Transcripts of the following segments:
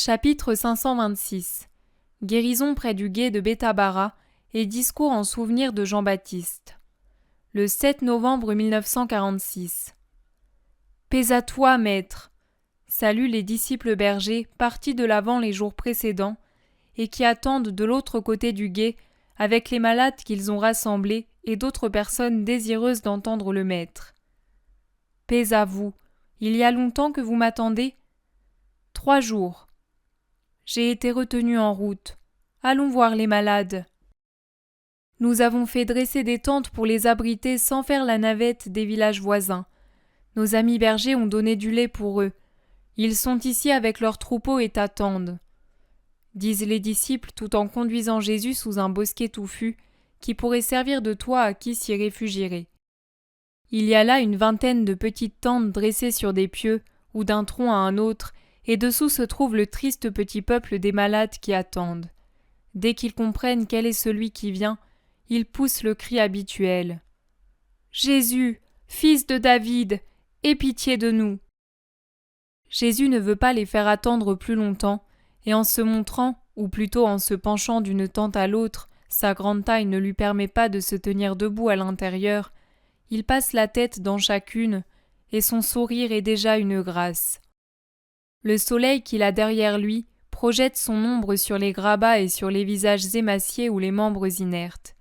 Chapitre 526 Guérison près du gué de Bethabara et discours en souvenir de Jean-Baptiste. Le 7 novembre 1946. Paix à toi, maître. Salut les disciples bergers partis de l'avant les jours précédents et qui attendent de l'autre côté du gué avec les malades qu'ils ont rassemblés et d'autres personnes désireuses d'entendre le maître. Paix à vous. Il y a longtemps que vous m'attendez ? 3 jours. J'ai été retenu en route. Allons voir les malades. Nous avons fait dresser des tentes pour les abriter sans faire la navette des villages voisins. Nos amis bergers ont donné du lait pour eux. Ils sont ici avec leurs troupeaux et t'attendent. Disent les disciples tout en conduisant Jésus sous un bosquet touffu qui pourrait servir de toit à qui s'y réfugierait. Il y a là une vingtaine de petites tentes dressées sur des pieux ou d'un tronc à un autre, et dessous se trouve le triste petit peuple des malades qui attendent. Dès qu'ils comprennent quel est celui qui vient, ils poussent le cri habituel. « Jésus, fils de David, aie pitié de nous !» Jésus ne veut pas les faire attendre plus longtemps, et en se montrant, ou plutôt en se penchant d'une tente à l'autre, sa grande taille ne lui permet pas de se tenir debout à l'intérieur, il passe la tête dans chacune, et son sourire est déjà une grâce. Le soleil qu'il a derrière lui projette son ombre sur les grabats et sur les visages émaciés ou les membres inertes.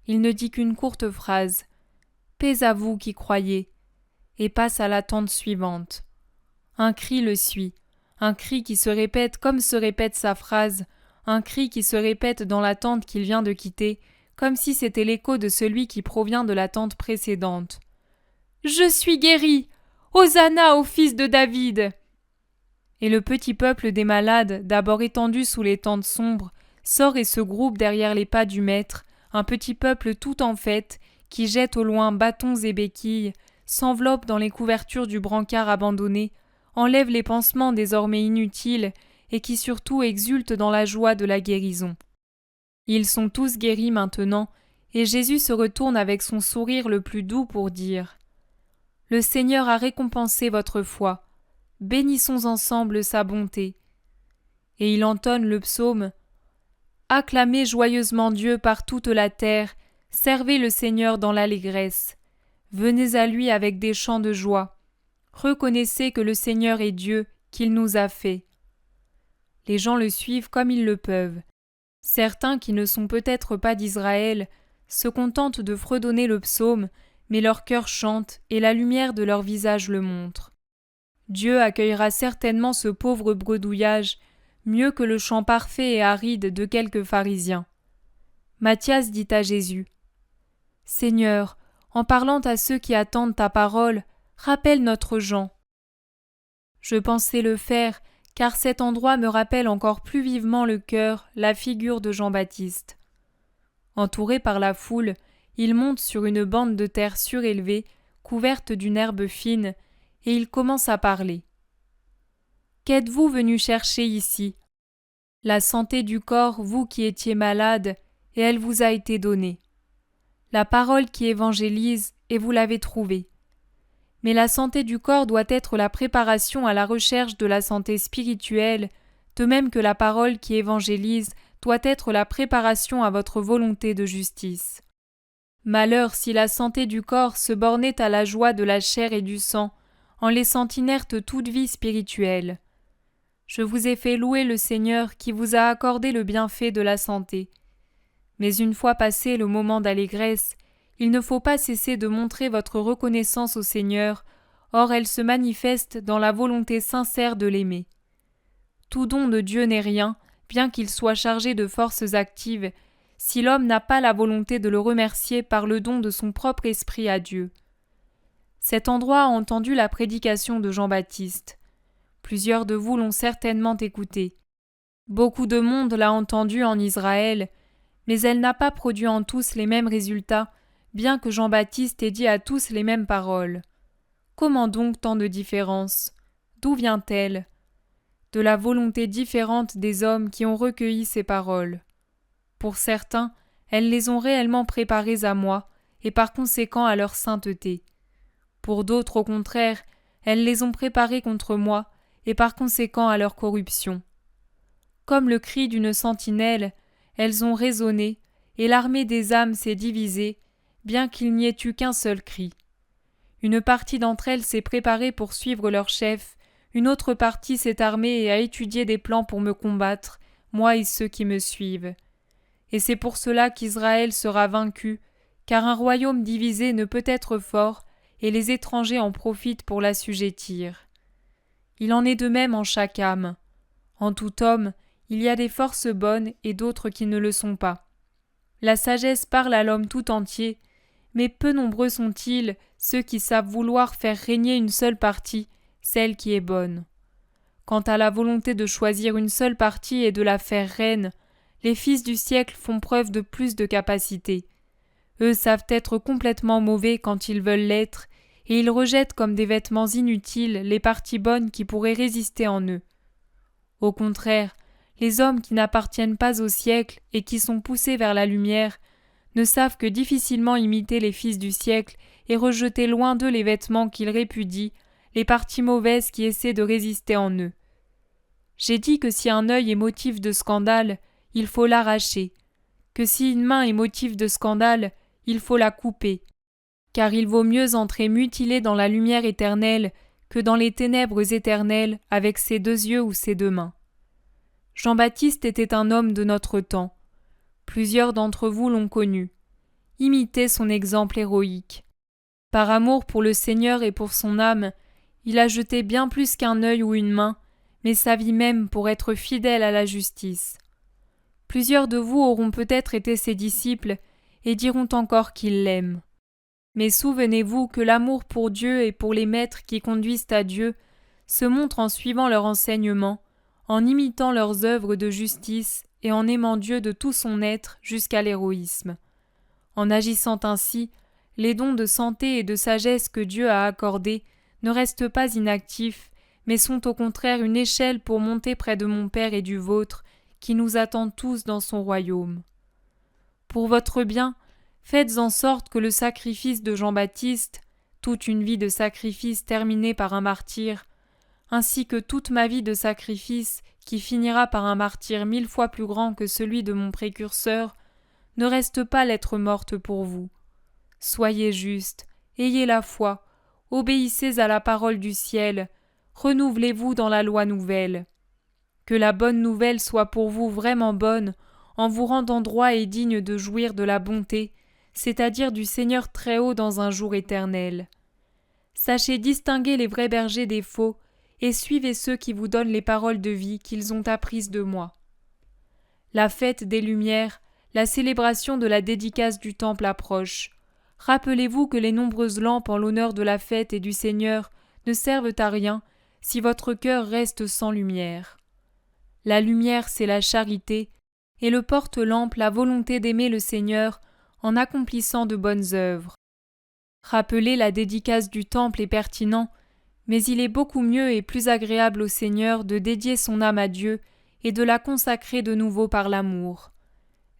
Il ne dit qu'une courte phrase « Paix à vous qui croyez !» et passe à la tente suivante. Un cri le suit, un cri qui se répète comme se répète sa phrase, un cri qui se répète dans la tente qu'il vient de quitter, comme si c'était l'écho de celui qui provient de la tente précédente. « Je suis guéri ! Hosanna au fils de David !» Et le petit peuple des malades, d'abord étendu sous les tentes sombres, sort et se groupe derrière les pas du maître, un petit peuple tout en fête, qui jette au loin bâtons et béquilles, s'enveloppe dans les couvertures du brancard abandonné, enlève les pansements désormais inutiles, et qui surtout exulte dans la joie de la guérison. Ils sont tous guéris maintenant, et Jésus se retourne avec son sourire le plus doux pour dire « Le Seigneur a récompensé votre foi. Bénissons ensemble sa bonté. » Et il entonne le psaume « Acclamez joyeusement Dieu par toute la terre, servez le Seigneur dans l'allégresse. Venez à lui avec des chants de joie. Reconnaissez que le Seigneur est Dieu, qu'il nous a fait. » Les gens le suivent comme ils le peuvent. Certains qui ne sont peut-être pas d'Israël se contentent de fredonner le psaume, mais leur cœur chante et la lumière de leur visage le montre. Dieu accueillera certainement ce pauvre bredouillage mieux que le chant parfait et aride de quelques pharisiens. Matthias dit à Jésus « Seigneur, en parlant à ceux qui attendent ta parole, rappelle notre Jean. » Je pensais le faire, car cet endroit me rappelle encore plus vivement le cœur, la figure de Jean-Baptiste. Entouré par la foule, il monte sur une bande de terre surélevée, couverte d'une herbe fine, et il commence à parler. « Qu'êtes-vous venu chercher ici ? La santé du corps, vous qui étiez malade, et elle vous a été donnée. La parole qui évangélise, et vous l'avez trouvée. Mais la santé du corps doit être la préparation à la recherche de la santé spirituelle, de même que la parole qui évangélise doit être la préparation à votre volonté de justice. Malheur si la santé du corps se bornait à la joie de la chair et du sang, en laissant inerte toute vie spirituelle. Je vous ai fait louer le Seigneur qui vous a accordé le bienfait de la santé. Mais une fois passé le moment d'allégresse, il ne faut pas cesser de montrer votre reconnaissance au Seigneur, or elle se manifeste dans la volonté sincère de l'aimer. Tout don de Dieu n'est rien, bien qu'il soit chargé de forces actives, si l'homme n'a pas la volonté de le remercier par le don de son propre esprit à Dieu. Cet endroit a entendu la prédication de Jean-Baptiste. Plusieurs de vous l'ont certainement écoutée. Beaucoup de monde l'a entendue en Israël, mais elle n'a pas produit en tous les mêmes résultats, bien que Jean-Baptiste ait dit à tous les mêmes paroles. Comment donc tant de différence ? D'où vient-elle ? De la volonté différente des hommes qui ont recueilli ces paroles. Pour certains, elles les ont réellement préparées à moi, et par conséquent à leur sainteté. Pour d'autres, au contraire, elles les ont préparées contre moi, et par conséquent à leur corruption. comme le cri d'une sentinelle, elles ont résonné, et l'armée des âmes s'est divisée, bien qu'il n'y ait eu qu'un seul cri. Une partie d'entre elles s'est préparée pour suivre leur chef, une autre partie s'est armée et a étudié des plans pour me combattre, moi et ceux qui me suivent. Et c'est pour cela qu'Israël sera vaincu, car un royaume divisé ne peut être fort, et les étrangers en profitent pour l'assujettir. Il en est de même en chaque âme. En tout homme, il y a des forces bonnes et d'autres qui ne le sont pas. La sagesse parle à l'homme tout entier, mais peu nombreux sont-ils ceux qui savent vouloir faire régner une seule partie, celle qui est bonne. Quant à la volonté de choisir une seule partie et de la faire reine, les fils du siècle font preuve de plus de capacité. Eux savent être complètement mauvais quand ils veulent l'être, et ils rejettent comme des vêtements inutiles les parties bonnes qui pourraient résister en eux. Au contraire, les hommes qui n'appartiennent pas au siècle et qui sont poussés vers la lumière ne savent que difficilement imiter les fils du siècle et rejeter loin d'eux les vêtements qu'ils répudient, les parties mauvaises qui essaient de résister en eux. J'ai dit que si un œil est motif de scandale, il faut l'arracher, que si une main est motif de scandale, il faut la couper, car il vaut mieux entrer mutilé dans la lumière éternelle que dans les ténèbres éternelles avec ses 2 yeux ou ses 2 mains. Jean-Baptiste était un homme de notre temps. Plusieurs d'entre vous l'ont connu. Imitez son exemple héroïque. Par amour pour le Seigneur et pour son âme, il a jeté bien plus qu'un œil ou une main, mais sa vie même pour être fidèle à la justice. Plusieurs de vous auront peut-être été ses disciples et diront encore qu'ils l'aiment. Mais souvenez-vous que l'amour pour Dieu et pour les maîtres qui conduisent à Dieu se montre en suivant leur enseignement, en imitant leurs œuvres de justice et en aimant Dieu de tout son être jusqu'à l'héroïsme. En agissant ainsi, les dons de santé et de sagesse que Dieu a accordés ne restent pas inactifs, mais sont au contraire une échelle pour monter près de mon Père et du vôtre, qui nous attend tous dans son royaume. Pour votre bien, faites en sorte que le sacrifice de Jean-Baptiste, toute une vie de sacrifice terminée par un martyr, ainsi que toute ma vie de sacrifice qui finira par un martyr 1000 fois plus grand que celui de mon précurseur, ne reste pas lettre morte pour vous. Soyez justes, ayez la foi, obéissez à la parole du ciel, renouvelez-vous dans la loi nouvelle. Que la bonne nouvelle soit pour vous vraiment bonne, en vous rendant droit et digne de jouir de la bonté, c'est-à-dire du Seigneur très haut dans un jour éternel. Sachez distinguer les vrais bergers des faux, et suivez ceux qui vous donnent les paroles de vie qu'ils ont apprises de moi. La fête des Lumières, la célébration de la dédicace du temple approche. Rappelez-vous que les nombreuses lampes en l'honneur de la fête et du Seigneur ne servent à rien si votre cœur reste sans lumière. La lumière, c'est la charité, et le porte-lampe la volonté d'aimer le Seigneur en accomplissant de bonnes œuvres. Rappeler la dédicace du temple est pertinent, mais il est beaucoup mieux et plus agréable au Seigneur de dédier son âme à Dieu et de la consacrer de nouveau par l'amour.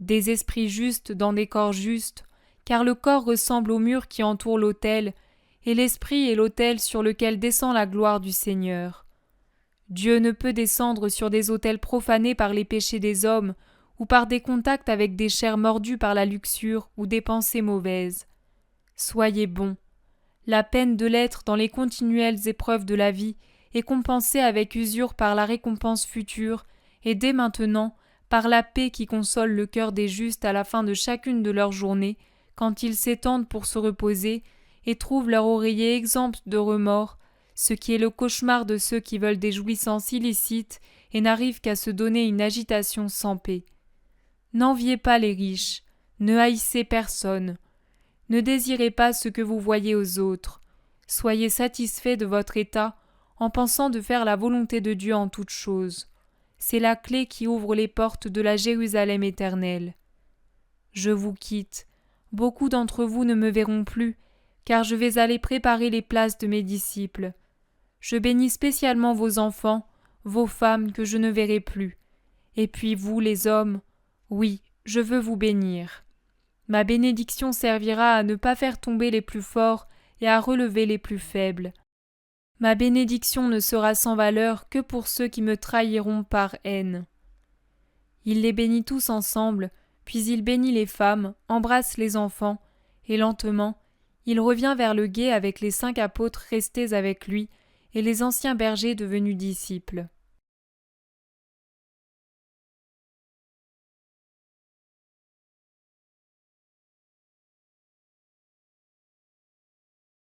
Des esprits justes dans des corps justes, car le corps ressemble au mur qui entoure l'autel, et l'esprit est l'autel sur lequel descend la gloire du Seigneur. Dieu ne peut descendre sur des autels profanés par les péchés des hommes ou par des contacts avec des chairs mordues par la luxure ou des pensées mauvaises. Soyez bons. La peine de l'être dans les continuelles épreuves de la vie est compensée avec usure par la récompense future et dès maintenant par la paix qui console le cœur des justes à la fin de chacune de leurs journées quand ils s'étendent pour se reposer et trouvent leur oreiller exempt de remords, ce qui est le cauchemar de ceux qui veulent des jouissances illicites et n'arrivent qu'à se donner une agitation sans paix. N'enviez pas les riches, ne haïssez personne, ne désirez pas ce que vous voyez aux autres, soyez satisfaits de votre état en pensant de faire la volonté de Dieu en toutes choses. C'est la clé qui ouvre les portes de la Jérusalem éternelle. Je vous quitte, beaucoup d'entre vous ne me verront plus, car je vais aller préparer les places de mes disciples. Je bénis spécialement vos enfants, vos femmes que je ne verrai plus. Et puis vous, les hommes, oui, je veux vous bénir. Ma bénédiction servira à ne pas faire tomber les plus forts et à relever les plus faibles. Ma bénédiction ne sera sans valeur que pour ceux qui me trahiront par haine. Il les bénit tous ensemble, puis il bénit les femmes, embrasse les enfants, et lentement, il revient vers le gué avec les 5 apôtres restés avec lui et les anciens bergers devenus disciples.